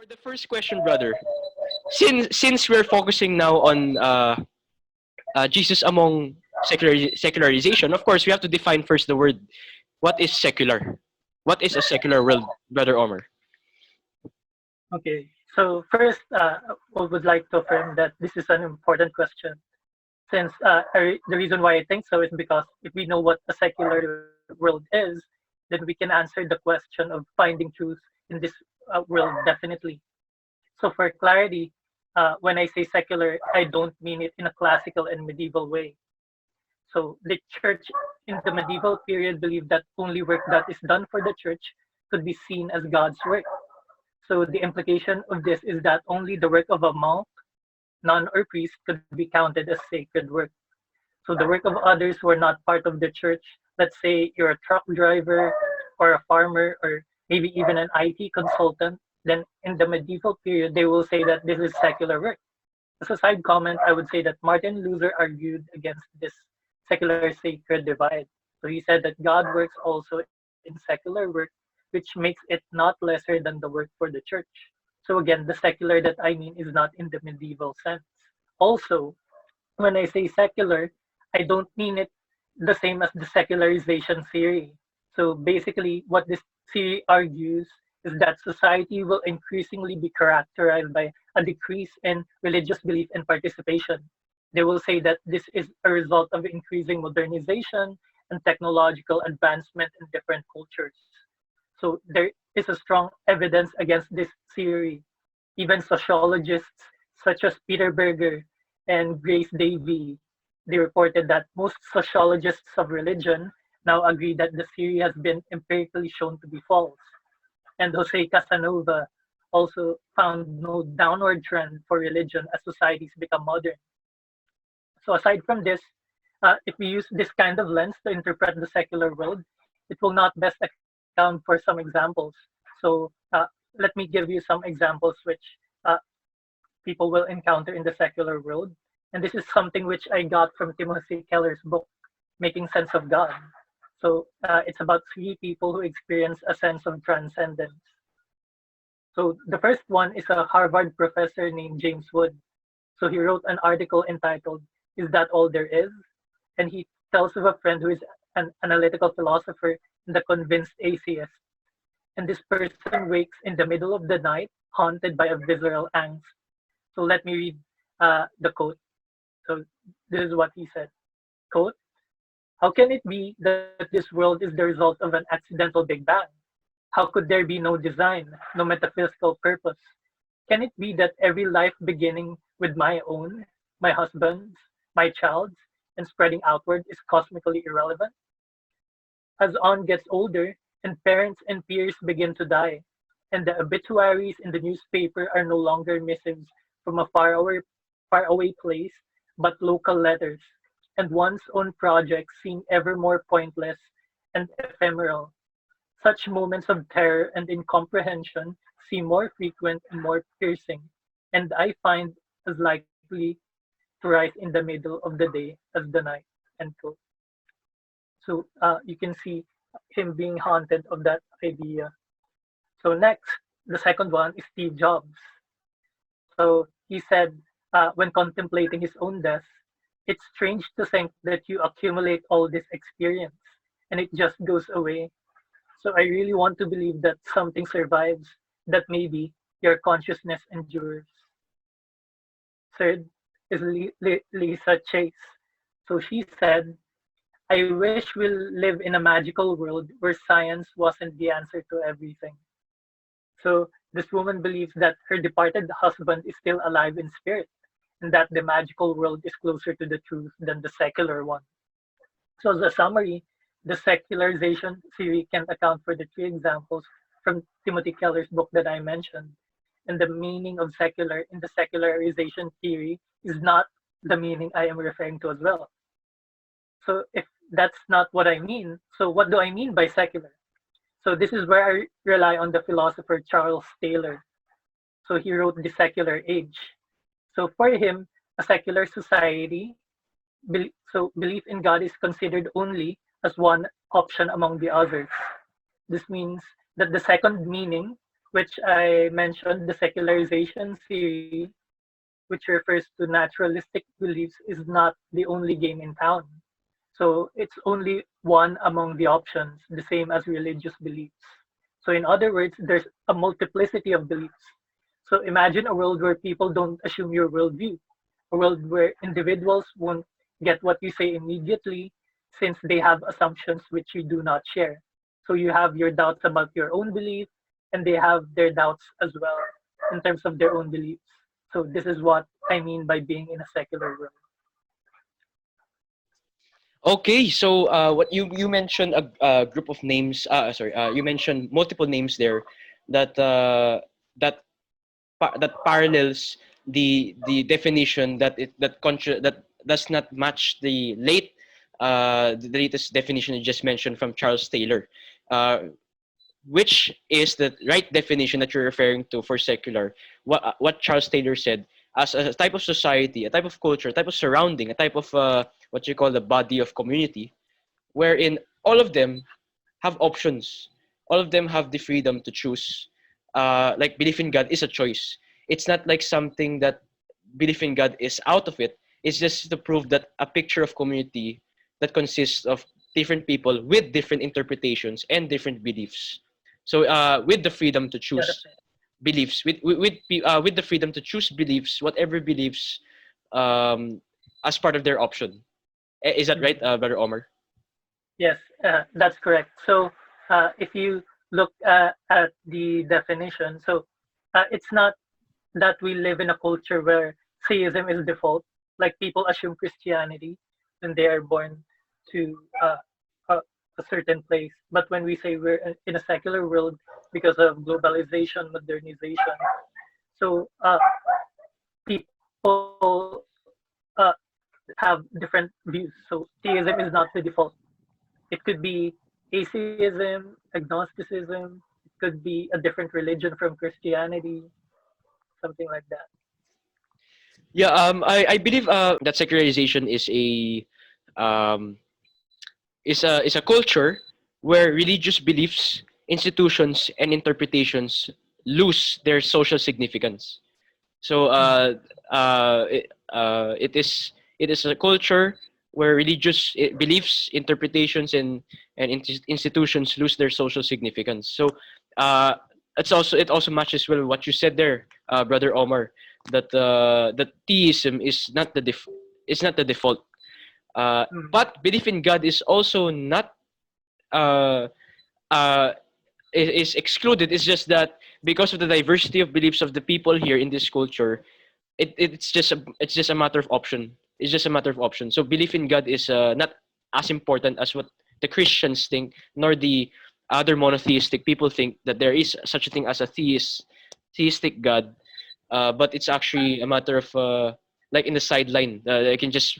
For the first question, brother, since we're focusing now on Jesus among secularization, of course we have to define first the word. What is secular? What is a secular world, brother Omar? Okay, so first, I would like to affirm that this is an important question. Since the reason why I think so is because if we know what a secular world is, then we can answer the question of finding truth in this world definitely. So for clarity, when I say secular, I don't mean it in a classical and medieval way. So the church in the medieval period believed that only work that is done for the church could be seen as God's work. So the implication of this is that only the work of a monk, nun, or priest could be counted as sacred work. So the work of others who are not part of the church, let's say you're a truck driver or a farmer or maybe even an IT consultant, then in the medieval period, they will say that this is secular work. As a side comment, I would say that Martin Luther argued against this secular sacred divide. So he said that God works also in secular work, which makes it not lesser than the work for the church. So again, the secular that I mean is not in the medieval sense. Also, when I say secular, I don't mean it the same as the secularization theory. So basically, what this theory argues is that society will increasingly be characterized by a decrease in religious belief and participation. They will say that this is a result of increasing modernization and technological advancement in different cultures. So there is a strong evidence against this theory. Even sociologists such as Peter Berger and Grace Davy, they reported that most sociologists of religion now agree that the theory has been empirically shown to be false. And Jose Casanova also found no downward trend for religion as societies become modern. So aside from this, if we use this kind of lens to interpret the secular world, it will not best account for some examples. So let me give you some examples which uh, people will encounter in the secular world. And this is something which I got from Timothy Keller's book, Making Sense of God. So it's about three people who experience a sense of transcendence. So the first one is a Harvard professor named James Wood. So he wrote an article entitled, Is That All There Is? And he tells of a friend who is an analytical philosopher and a convinced atheist. And this person wakes in the middle of the night, haunted by a visceral angst. So let me read the quote. So this is what he said. Quote, how can it be that this world is the result of an accidental Big Bang? How could there be no design, no metaphysical purpose? Can it be that every life beginning with my own, my husband's, my child's, and spreading outward is cosmically irrelevant? As on gets older, and parents and peers begin to die, and the obituaries in the newspaper are no longer missives from a far away place, but local letters, and one's own projects seem ever more pointless and ephemeral. Such moments of terror and incomprehension seem more frequent and more piercing, and I find as likely to rise in the middle of the day as the night. End quote. So you can see him being haunted of that idea. So next, the second one is Steve Jobs. So he said, when contemplating his own death, it's strange to think that you accumulate all this experience and it just goes away. So I really want to believe that something survives, that maybe your consciousness endures. Third is Lisa Chase. So she said, I wish we'll live in a magical world where science wasn't the answer to everything. So this woman believes that her departed husband is still alive in spirit, and that the magical world is closer to the truth than the secular one. So as a summary, the secularization theory can account for the three examples from Timothy Keller's book that I mentioned. And the meaning of secular in the secularization theory is not the meaning I am referring to as well. So if that's not what I mean, so what do I mean by secular? So this is where I rely on the philosopher Charles Taylor. So he wrote The Secular Age. So for him, a secular society, so belief in God is considered only as one option among the others. This means that the second meaning, which I mentioned, the secularization theory, which refers to naturalistic beliefs, is not the only game in town. So it's only one among the options, the same as religious beliefs. So in other words, there's a multiplicity of beliefs. So imagine a world where people don't assume your worldview, a world where individuals won't get what you say immediately since they have assumptions which you do not share. So you have your doubts about your own belief, and they have their doubts as well in terms of their own beliefs. So this is what I mean by being in a secular world. Okay, so what you mentioned a group of names. Sorry, you mentioned multiple names there that that that parallels the definition that that does not match the latest definition you just mentioned from Charles Taylor, which is the right definition that you're referring to for secular. What Charles Taylor said, as a type of society, a type of culture, a type of surrounding, a type of what you call the body of community, wherein all of them have options. All of them have the freedom to choose. Like belief in God is a choice. It's not like something that belief in God is out of it. It's just to prove that a picture of community that consists of different people with different interpretations and different beliefs. So with the freedom to Yeah, choose that's right. beliefs, with the freedom to choose beliefs, whatever beliefs, as part of their option. Is that right, Mhm. Brother Omar? Yes, that's correct. So if you look at the definition, so it's not that we live in a culture where theism is default, like people assume Christianity when they are born to a, a certain place. But when we say we're in a secular world because of globalization, modernization, so people have different views. So theism is not the default. It could be atheism, agnosticism. It could be a different religion from Christianity, something like that. Yeah, I believe that secularization um, is a culture where religious beliefs, institutions, and interpretations lose their social significance. So it is a culture where religious beliefs, interpretations, and institutions lose their social significance. So uh, it also matches well what you said there, Brother Omar, that theism is not the default. Mm. But belief in God is also not uh, uh, is excluded. It's just that because of the diversity of beliefs of the people here in this culture, it's just a matter of option. It's just a matter of option. So belief in God is not as important as what the Christians think, nor the other monotheistic people think that there is such a thing as a theistic God. But it's actually a matter of like in the sideline. I can just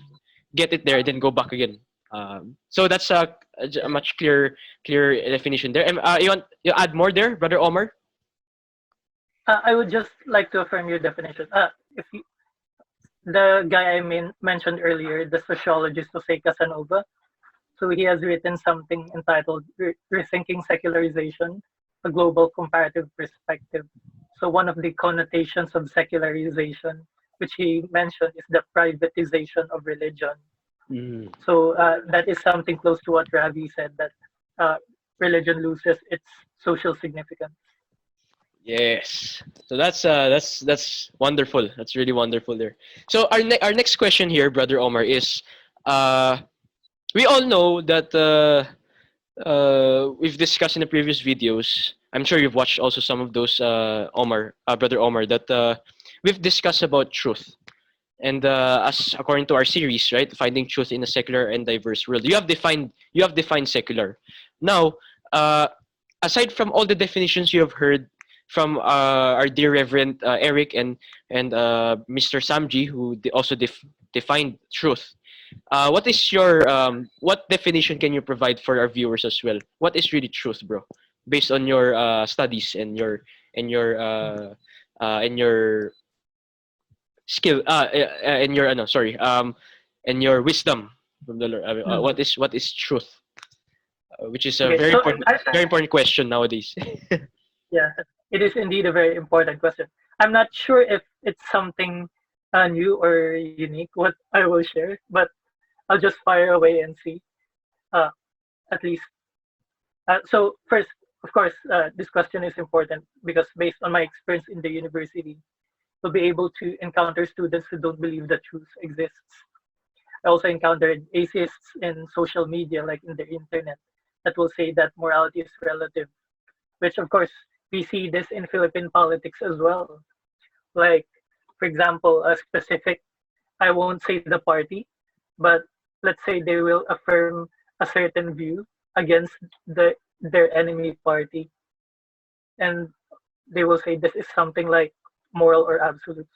get it there, then go back again. So that's a much clear definition there. And you add more there, Brother Omar? I would just like to affirm your definition. If you, the guy mentioned earlier, the sociologist Jose Casanova, so he has written something entitled Rethinking Secularization, a Global Comparative Perspective. So one of the connotations of secularization, which he mentioned, is the privatization of religion. Mm. So that is something close to what Ravi said, that uh, religion loses its social significance. Yes. So that's wonderful. That's really wonderful there. So our next question here, Brother Omar, is uh we all know that we've discussed in the previous videos. I'm sure you've watched also some of those, Omar, Brother Omar, that we've discussed about truth. And as according to our series, right, finding truth in a secular and diverse world, you have defined secular. Now, uh, aside from all the definitions you have heard from our dear Reverend Eric and Mr. Samji, who also defined truth, what is your what definition can you provide for our viewers as well? What is really truth, bro? Based on your studies and your and your skill and your no sorry and your wisdom from the Lord. Mhm. What is truth? Which is a Okay, so very important question nowadays. yeah, It is indeed a very important question. I'm not sure if it's something new or unique what I will share, but I'll just fire away and see. Uh, at least. So first, of course, this question is important because based on my experience in the university, we'll be able to encounter students who don't believe that truth exists. I also encountered atheists in social media, like in the internet, that will say that morality is relative, which of course we see this in Philippine politics as well. Like, for example, a specific, I won't say the party, but let's say they will affirm a certain view against their enemy party, and they will say this is something like moral or absolute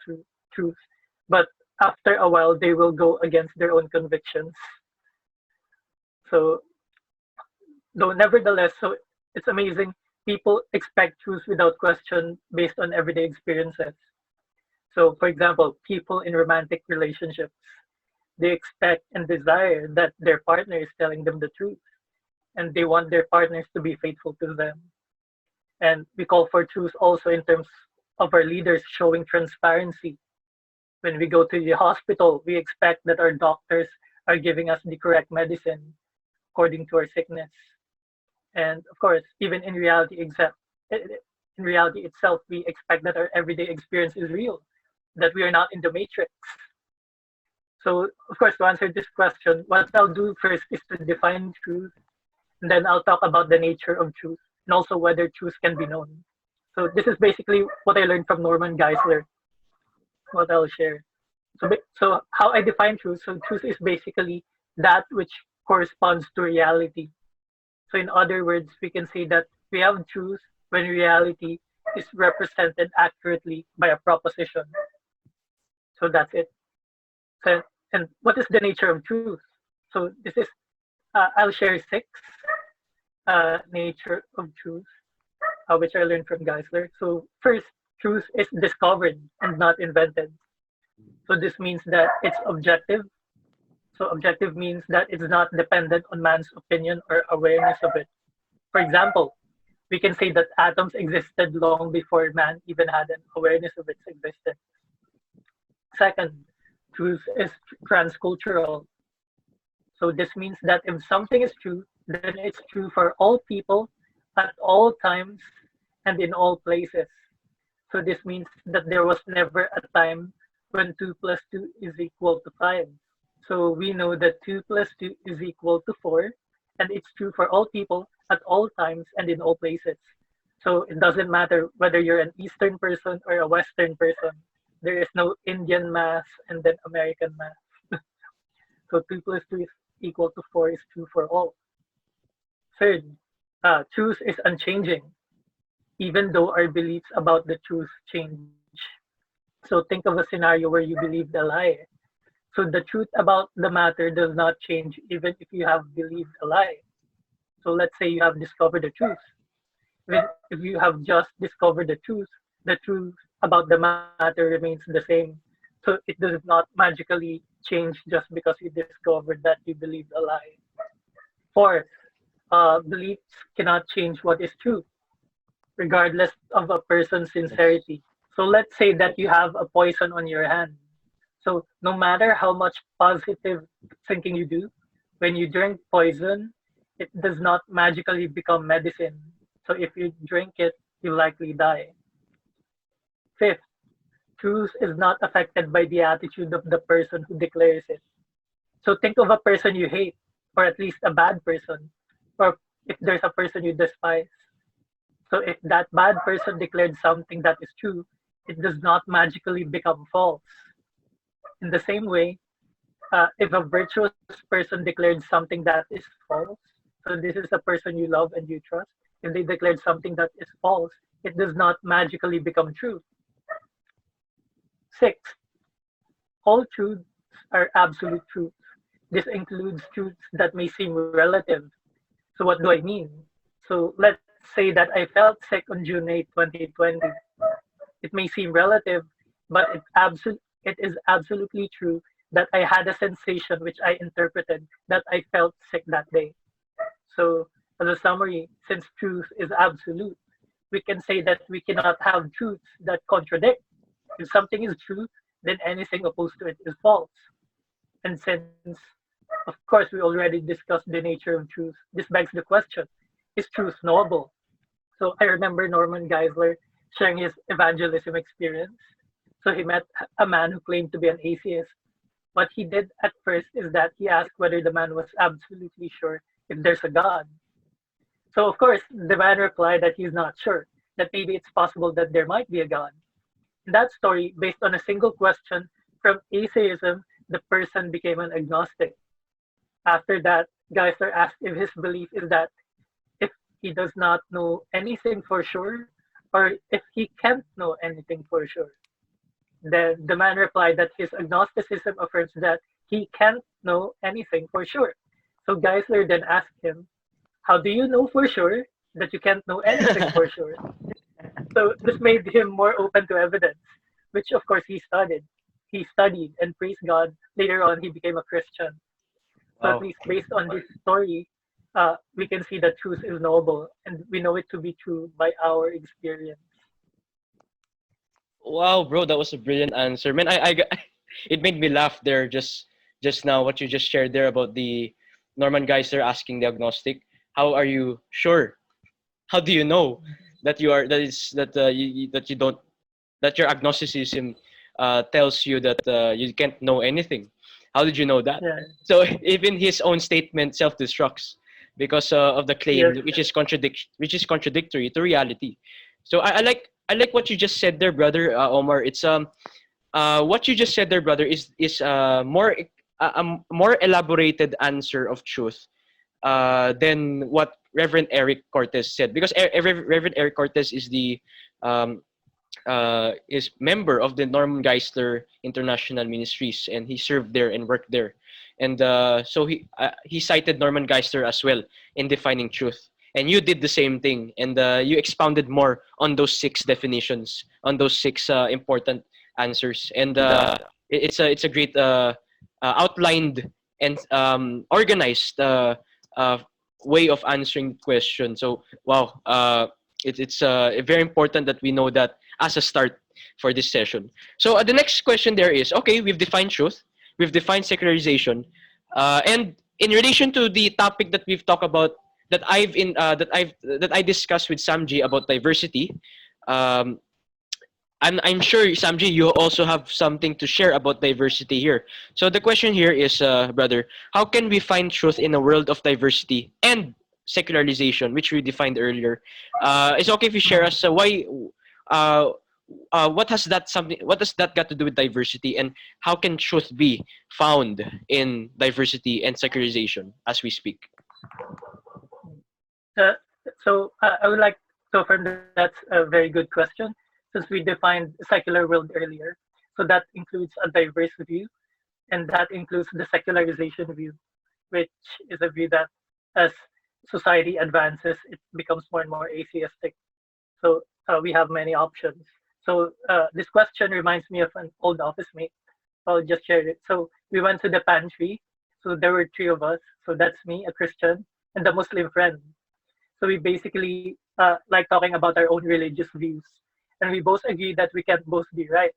truth. But after a while, they will go against their own convictions. So, though nevertheless, so it's amazing. People expect truth without question based on everyday experiences. So, for example, people in romantic relationships, they expect and desire that their partner is telling them the truth, and they want their partners to be faithful to them. And we call for truth also in terms of our leaders showing transparency. When we go to the hospital, we expect that our doctors are giving us the correct medicine according to our sickness. And of course, even in reality itself, we expect that our everyday experience is real, that we are not in the matrix. So, of course, to answer this question, what I'll do first is to define truth, and then I'll talk about the nature of truth and also whether truth can be known. So, this is basically what I learned from Norman Geisler, what I'll share. So how I define truth, so truth is basically that which corresponds to reality. So, in other words, we can say that we have truth when reality is represented accurately by a proposition. So, that's it. So, and what is the nature of truth? So this is, I'll share six nature of truth, which I learned from Geisler. So first, truth is discovered and not invented. So this means that it's objective. So objective means that it's not dependent on man's opinion or awareness of it. For example, we can say that atoms existed long before man even had an awareness of its existence. Second, truth is transcultural. So this means that if something is true, then it's true for all people at all times and in all places. So this means that there was never a time when 2 plus 2 is equal to 5. So we know that 2 plus 2 is equal to 4, and it's true for all people at all times and in all places. So it doesn't matter whether you're an Eastern person or a Western person. There is no Indian math and then American math. So 2 plus 2 is equal to 4 is true for all. Third, truth is unchanging, even though our beliefs about the truth change. So think of a scenario where you believed a lie. So the truth about the matter does not change even if you have believed a lie. So let's say you have discovered the truth. Even if you have just discovered the truth about the matter remains the same. So it does not magically change just because you discovered that you believed a lie. Fourth, beliefs cannot change what is true, regardless of a person's sincerity. So let's say that you have a poison on your hand. So no matter how much positive thinking you do, when you drink poison, it does not magically become medicine. So if you drink it, you likely die. Fifth, truth is not affected by the attitude of the person who declares it. So think of a person you hate, or at least a bad person, or if there's a person you despise. So if that bad person declared something that is true, it does not magically become false. In the same way, if a virtuous person declared something that is false, so this is a person you love and you trust, if they declared something that is false, it does not magically become true. Sixth, all truths are absolute truths. This includes truths that may seem relative. So what do I mean? So let's say that I felt sick on June 8, 2020. It may seem relative, but it is absolutely true that I had a sensation which I interpreted that I felt sick that day. So as a summary, since truth is absolute, we can say that we cannot have truths that contradict. If something is true, then anything opposed to it is false. And since, of course, we already discussed the nature of truth, this begs the question, is truth knowable? So I remember Norman Geisler sharing his evangelism experience. So he met a man who claimed to be an atheist. What he did at first is that he asked whether the man was absolutely sure if there's a God. So of course, the man replied that he's not sure, that maybe it's possible that there might be a God. In that story, based on a single question, from atheism, the person became an agnostic. After that, Geisler asked if his belief is that if he does not know anything for sure, or if he can't know anything for sure. Then the man replied that his agnosticism affirms that he can't know anything for sure. So Geisler then asked him, how do you know for sure that you can't know anything for sure? So this made him more open to evidence, which of course he studied. He studied and praised God. Later on, he became a Christian. So at Wow. least based on this story, we can see that truth is knowable, and we know it to be true by our experience. Wow, bro, that was a brilliant answer. Man, it made me laugh there just now what you just shared there about the Norman Geisler asking the agnostic, how are you sure? How do you know that you are that is that that you don't that your agnosticism tells you that you can't know anything? How did you know that? Yeah. So even his own statement self-destructs because of the claim, Yes. which is contradictory to reality. So I like what you just said there, brother Omar. It's what you just said there, brother, is a more elaborated answer of truth than what Reverend Eric Cortez said, because Reverend Eric Cortez is the um, is member of the Norman Geisler International Ministries, and he served there and worked there, and so he cited Norman Geisler as well in defining truth. And you did the same thing, and you expounded more on those six definitions, on those six important answers, and it's a great outlined and organized uh, way of answering questions. So wow, it's very important that we know that as a start for this session. So the next question there is, okay, we've defined truth, we've defined secularization, and in relation to the topic that we've talked about, that I discussed with Samji about diversity. Um, I'm sure, Samji, you also have something to share about diversity here. So the question here is, brother, how can we find truth in a world of diversity and secularization, which we defined earlier? It's okay if you share us why, uh, what does that got to do with diversity, and how can truth be found in diversity and secularization as we speak? Uh, I would like to affirm that that's a very good question, since we defined secular world earlier. So that includes a diverse view, and that includes the secularization view, which is a view that as society advances, it becomes more and more atheistic. So we have many options. So this question reminds me of an old office mate. I'll just share it. So we went to the pantry. So there were three of us. So that's me, a Christian, and a Muslim friend. So we basically like talking about our own religious views. And we both agree that we can't both be right.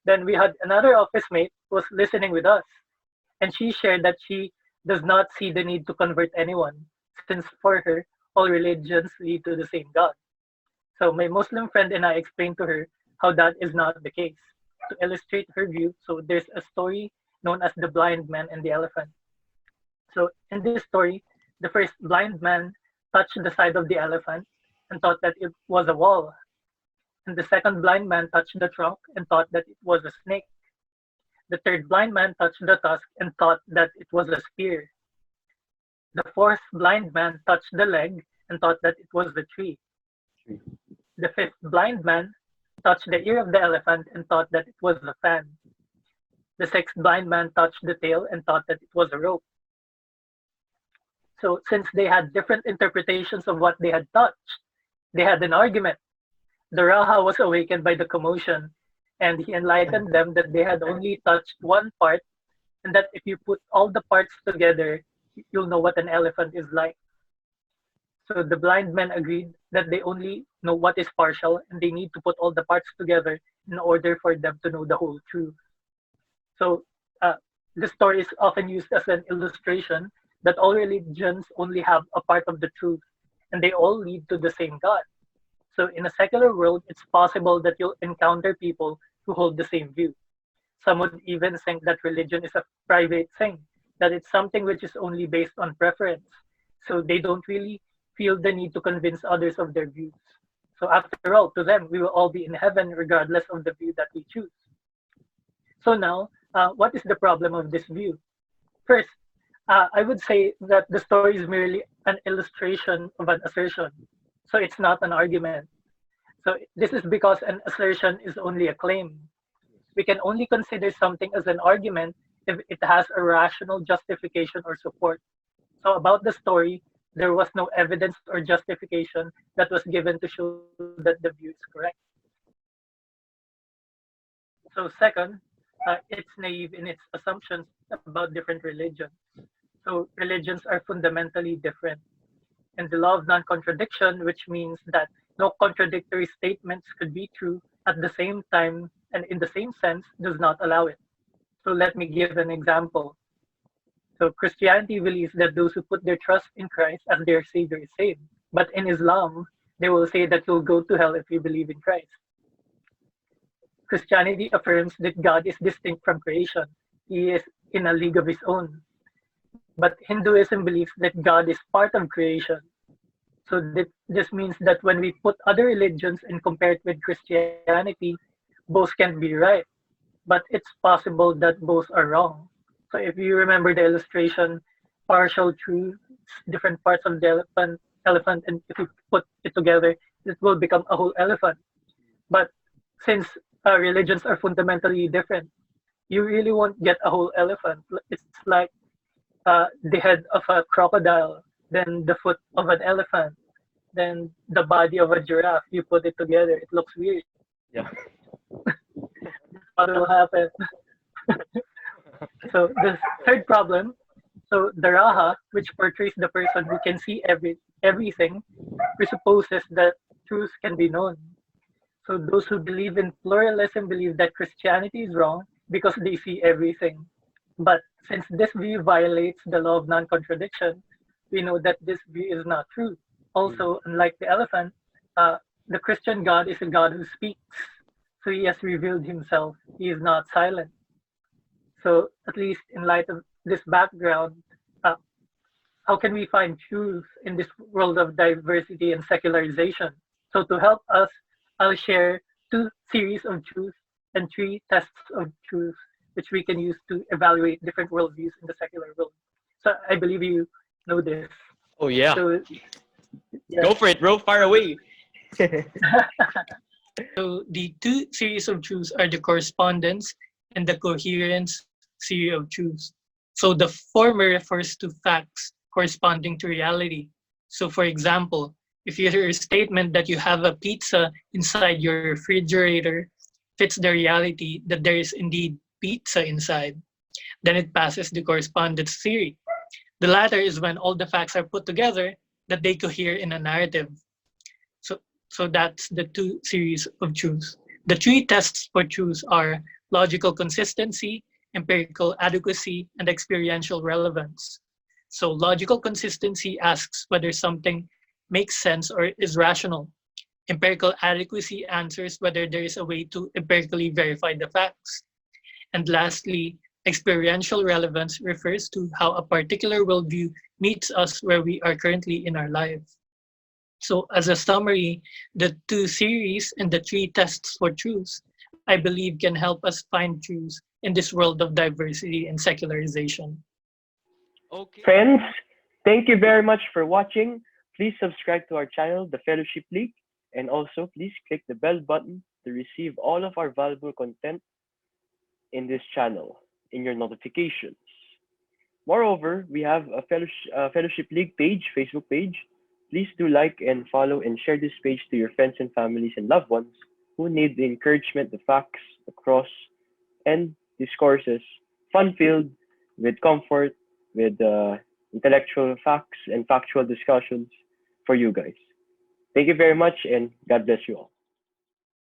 Then we had another office mate who was listening with us. And she shared that she does not see the need to convert anyone, since for her, all religions lead to the same God. So my Muslim friend and I explained to her how that is not the case. To illustrate her view, so there's a story known as the blind man and the elephant. So in this story, the first blind man touched the side of the elephant and thought that it was a wall. And the second blind man touched the trunk and thought that it was a snake. The third blind man touched the tusk and thought that it was a spear. The fourth blind man touched the leg and thought that it was the tree. The fifth blind man touched the ear of the elephant and thought that it was a fan. The sixth blind man touched the tail and thought that it was a rope. So since they had different interpretations of what they had touched, they had an argument. The Raha was awakened by the commotion, and he enlightened them that they had only touched one part, and that if you put all the parts together, you'll know what an elephant is like. So the blind men agreed that they only know what is partial and they need to put all the parts together in order for them to know the whole truth. So this story is often used as an illustration that all religions only have a part of the truth and they all lead to the same God. So in a secular world, it's possible that you'll encounter people who hold the same view. Some would even think that religion is a private thing, that it's something which is only based on preference. So they don't really feel the need to convince others of their views. So after all, to them, we will all be in heaven regardless of the view that we choose. So now, what is the problem of this view? First, I would say that the story is merely an illustration of an assertion. So it's not an argument. So this is because an assertion is only a claim. We can only consider something as an argument if it has a rational justification or support. So about the story, there was no evidence or justification that was given to show that the view is correct. So second, it's naive in its assumptions about different religions. So religions are fundamentally different. And the law of non-contradiction, which means that no contradictory statements could be true at the same time and in the same sense, does not allow it. So let me give an example. So Christianity believes that those who put their trust in Christ as their savior is saved. But in Islam, they will say that you'll go to hell if you believe in Christ. Christianity affirms that God is distinct from creation. He is in a league of his own. But Hinduism believes that God is part of creation. So this means that when we put other religions and compare it with Christianity, both can be right, but it's possible that both are wrong. So if you remember the illustration, partial truths, different parts of the elephant, and if you put it together, it will become a whole elephant. But since religions are fundamentally different, you really won't get a whole elephant. It's like the head of a crocodile, then the foot of an elephant, then the body of a giraffe. You put it together, it looks weird. Yeah. What will happen? So the third problem, so the Raha, which portrays the person who can see everything, presupposes that truth can be known. So those who believe in pluralism believe that Christianity is wrong because they see everything. But since this view violates the law of non-contradiction, we know that this view is not true. Also, unlike the elephant, the Christian God is a God who speaks. So he has revealed himself. He is not silent. So at least in light of this background, how can we find truth in this world of diversity and secularization? So to help us, I'll share 2 series of truth and 3 tests of truth, which we can use to evaluate different worldviews in the secular world. So I believe you know this. Oh yeah. So, yeah. Go for it, bro. Far away. So the 2 series of truths are the correspondence and the coherence series of truths. So the former refers to facts corresponding to reality. So for example, if your statement that you have a pizza inside your refrigerator fits the reality that there is indeed pizza inside, then it passes the correspondence theory. The latter is when all the facts are put together that they cohere in a narrative. So that's the 2 series of truths. The 3 tests for truths are logical consistency, empirical adequacy, and experiential relevance. So logical consistency asks whether something makes sense or is rational. Empirical adequacy answers whether there is a way to empirically verify the facts. And lastly, experiential relevance refers to how a particular worldview meets us where we are currently in our lives. So as a summary, the 2 series and the 3 tests for truths, I believe can help us find truths in this world of diversity and secularization. Okay. Friends, thank you very much for watching. Please subscribe to our channel, The Fellowship League, and also please click the bell button to receive all of our valuable content in this channel in your notifications. Moreover, we have a Fellowship League page, Facebook page. Please do like and follow and share this page to your friends and families and loved ones who need the encouragement, the facts, the cross, and discourses, fun-filled, with comfort, with intellectual facts and factual discussions for you guys. Thank you very much, and God bless you all.